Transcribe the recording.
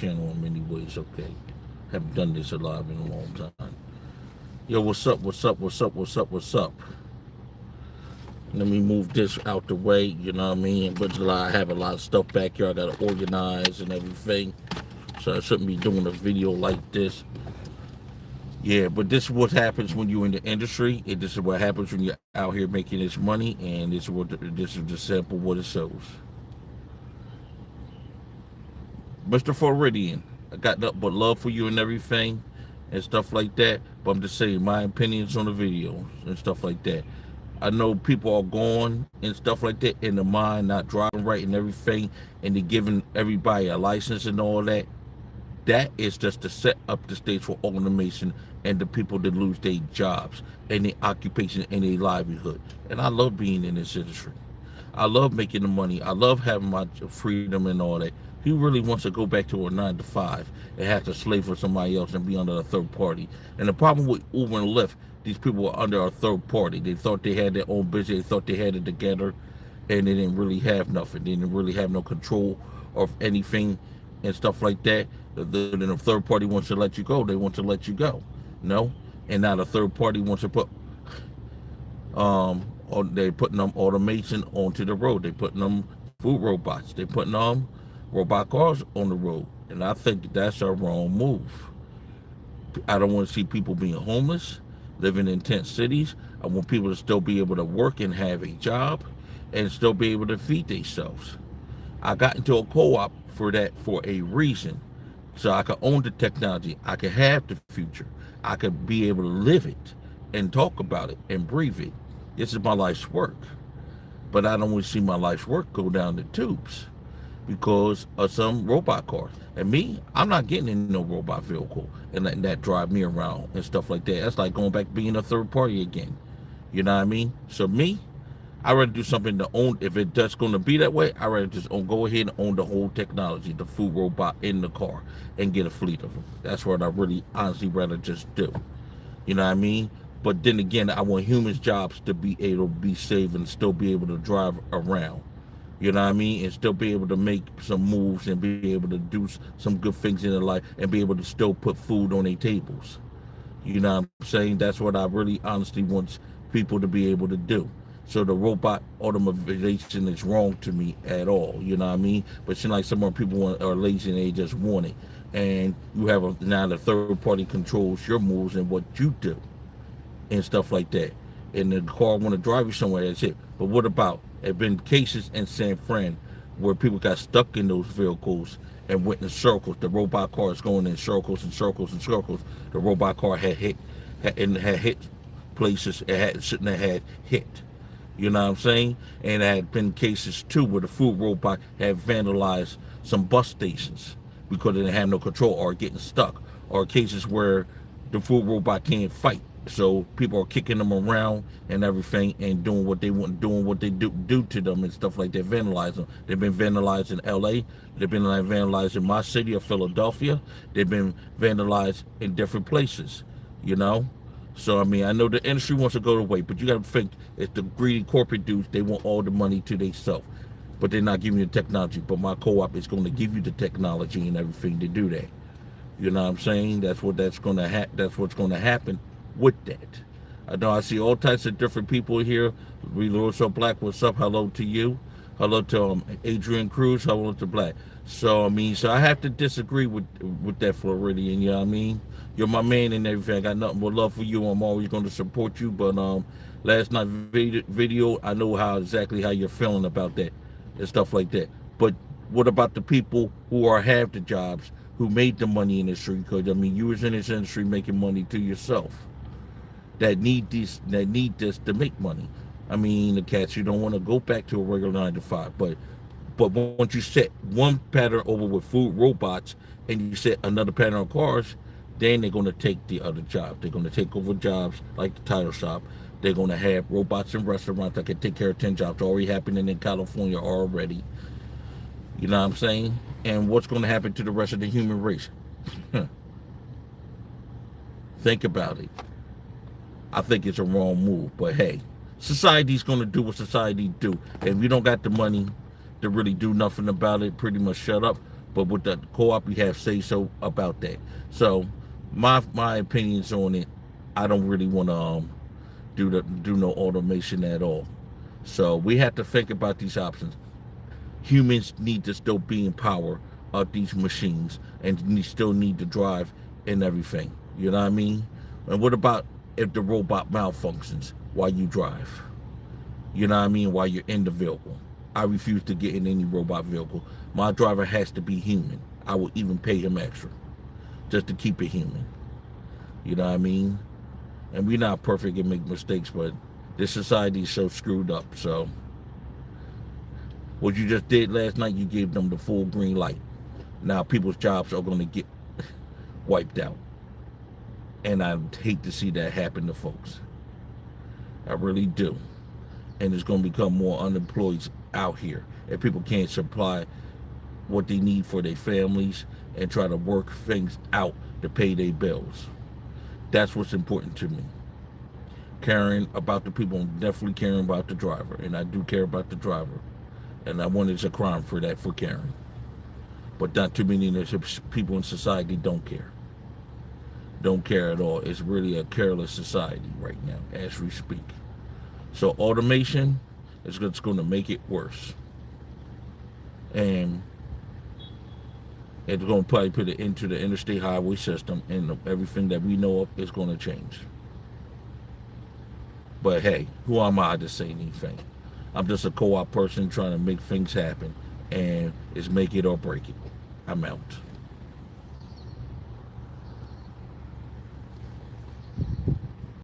channel in many ways, okay? Haven't done this live in a long time. Yo, what's up? What's up? What's up? What's up? What's up? Let me move this out the way, you know what I mean? But I have a lot of stuff back here I gotta organize and everything. So I shouldn't be doing a video like this. Yeah, but this is what happens when you're in the industry. This is what happens when you're out here making this money, and this is the sample what it shows. Mr. Floridian, I got nothing but love for you and everything and stuff like that. But I'm just saying my opinions on the videos and stuff like that. I know people are gone and stuff like that in the mind, not driving right and everything, and they're giving everybody a license and all that. That is just to set up the stage for automation and the people that lose their jobs and their occupation and their livelihood. And I love being in this industry. I love making the money. I love having my freedom and all that. He really wants to go back to a 9 to 5 and have to slave for somebody else and be under a third party. And the problem with Uber and Lyft, these people were under a third party. They thought they had their own business. They thought they had it together, and they didn't really have nothing. They didn't really have no control of anything and stuff like that. Then the third party wants to let you go. They want to let you go. No, and now the third party wants to put they're putting them automation onto the road. They're putting them food robots. They're putting robot cars on the road, and I think that's a wrong move. I don't want to see people being homeless, living in tent cities. I want people to still be able to work and have a job, and still be able to feed themselves. I got into a co-op for that for a reason, so I could own the technology. I could have the future. I could be able to live it and talk about it and breathe it. This is my life's work. But I don't want to see my life's work go down the tubes because of some robot cars. And me, I'm not getting in no robot vehicle and letting that drive me around and stuff like that. That's like going back to being a third party again. You know what I mean? So me, I'd rather do something to own. If it's just going to be that way, I'd rather just go ahead and own the whole technology, the food robot in the car, and get a fleet of them. That's what I really honestly rather just do. You know what I mean? But then again, I want humans' jobs to be able to be saved and still be able to drive around. You know what I mean? And still be able to make some moves and be able to do some good things in their life and be able to still put food on their tables. You know what I'm saying? That's what I really honestly want people to be able to do. So the robot automation is wrong to me at all. You know what I mean? But it seems like some more people are lazy and they just want it. And you have now the third party controls your moves and what you do and stuff like that. And the car want to drive you somewhere, that's it. But what about, there have been cases in San Fran where people got stuck in those vehicles and went in circles. The robot car is going in circles and circles and circles. The robot car had hit places it shouldn't have had hit. You know what I'm saying? And there had been cases too where the food robot had vandalized some bus stations because they didn't have no control or getting stuck. Or cases where the food robot can't fight. So people are kicking them around and everything and doing what they want, doing what they do to them and stuff like that, vandalize them. They've been vandalized in LA. They've been vandalized in my city of Philadelphia. They've been vandalized in different places, you know? So, I mean, I know the industry wants to go away, but you got to think it's the greedy corporate dudes, they want all the money to themselves. But they're not giving you the technology. But my co-op is going to give you the technology and everything to do that. You know what I'm saying? That's what's going to happen with that. I know I see all types of different people here. Reload So Black, what's up? Hello to you. Hello to Adrian Cruz. Hello to Black. So I mean, so I have to disagree with that Floridian. You know what I mean? You're my man and everything. I got nothing but love for you. I'm always going to support you. But last night video, I know exactly how you're feeling about that and stuff like that. But what about the people who have the jobs, who made the money in this industry? Because I mean, you was in this industry making money to yourself. That need this to make money. I mean, the cats, you don't want to go back to a regular 9 to 5, but once you set one pattern over with food robots and you set another pattern on cars, then they're going to take the other jobs. They're going to take over jobs like the title shop. They're going to have robots in restaurants that can take care of 10 jobs already happening in California already. You know what I'm saying? And what's going to happen to the rest of the human race? Think about it. I think it's a wrong move, but hey, society's going to do what society do. And if you don't got the money to really do nothing about it, pretty much shut up. But with the co-op, you have say so about that. So my opinions on it, I don't really want to do no automation at all. So we have to think about these options. Humans need to still be in power of these machines, and you still need to drive and everything. You know what I mean? And what about if the robot malfunctions while you drive? You know what I mean? While you're in the vehicle. I refuse to get in any robot vehicle. My driver has to be human. I will even pay him extra just to keep it human. You know what I mean? And we're not perfect and make mistakes, but this society is so screwed up. So what you just did last night, you gave them the full green light. Now people's jobs are going to get wiped out. And I hate to see that happen to folks. I really do. And it's going to become more unemployed out here. If people can't supply what they need for their families and try to work things out to pay their bills. That's what's important to me. Caring about the people, and definitely caring about the driver. And I do care about the driver. And I want it's a crime for that, for caring. But not too many people in society don't care. Don't care at all. It's really a careless society right now as we speak. So automation is just going to make it worse. And it's going to probably put it into the interstate highway system, and everything that we know of is going to change. But hey, who am I to say anything? I'm just a co-op person trying to make things happen, and it's make it or break it. I'm out.